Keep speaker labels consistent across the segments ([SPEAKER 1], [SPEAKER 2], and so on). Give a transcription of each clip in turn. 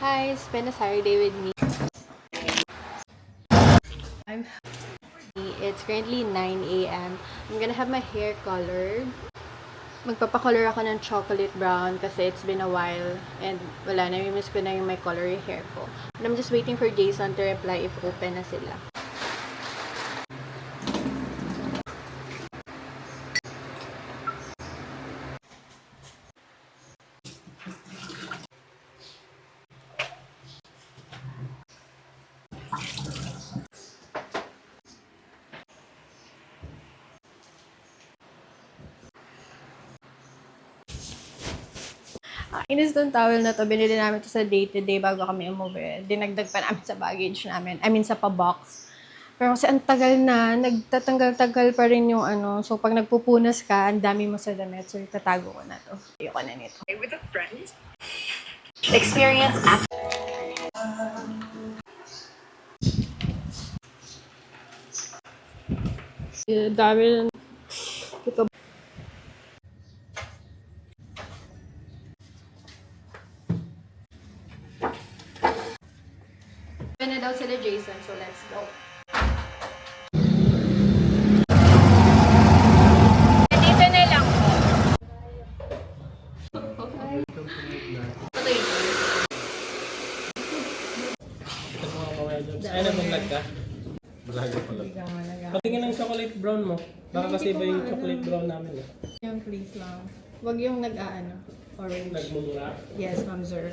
[SPEAKER 1] Hi, spend a Saturday with me. I'm It's currently 9 a.m. I'm gonna have my hair colored. Magpapakolor ako ng chocolate brown kasi it's been a while and wala, nami-miss ko na yung my colory hair ko. And I'm just waiting for Jason to reply if open na sila. Inis tong towel na to, binili namin to sa day-to-day bago kami umuwi. Dinagdag pa namin sa baggage namin. I mean, sa pa-box. Pero kasi ang tagal na, nagtatanggal-tagal pa rin yung ano. So, pag nagpupunas ka, ang dami mo sa damit. So, itatago ko na to. Ayoko na nito.
[SPEAKER 2] With a friend? Experience after.
[SPEAKER 1] Dami na. Ito. Na daw sila Jason, so let's go. Dito na lang po.
[SPEAKER 3] Ay, nag-vlog ka? Vlog pala. Patingin ng chocolate brown mo. Baka kasi iba yung chocolate brown namin eh.
[SPEAKER 1] Yan, please lang. Huwag yung nag-aano. Orange.
[SPEAKER 3] Nagmumura.
[SPEAKER 1] Yes, ma'am, sir.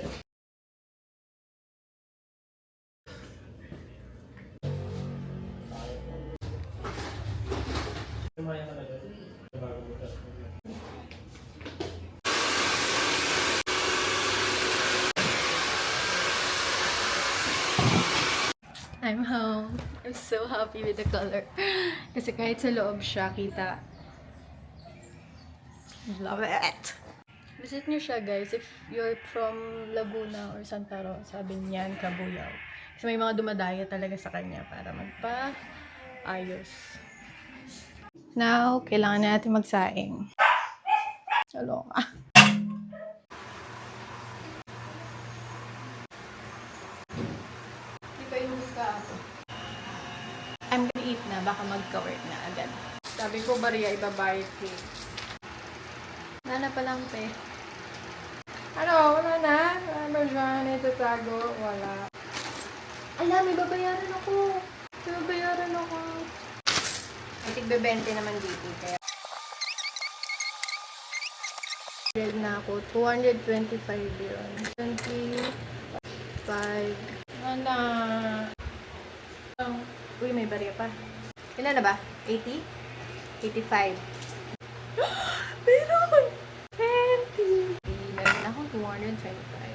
[SPEAKER 3] Kumaya ka na doon. Bago mo ka.
[SPEAKER 1] I'm home. I'm so happy with the color. Kasi kahit sa loob siya, kita. Love it! Visit niyo siya, guys. If you're from Laguna or Santa Rosa, sabi niyan, Cabuyao. Kasi may mga dumadaya talaga sa kanya para magpa-ayos. Now, kailangan na natin magsaing. Hello. Di pa yung gusto ako. I'm gonna eat na. Baka magka-work na agad. Sabi ko, bariya, ibabayad ko. Wala na palang pe. Ano? Wala na? Wala ba siya? Naitatago? Wala. Ala, may babayaran ako. May babayaran ako. May tigbe-20 naman dito. Kaya na ako. 225 yun. 25. Wala. Uy, may bariya pa. Ilan na ba? 80? 85. Meron! 20! Meron ako 225.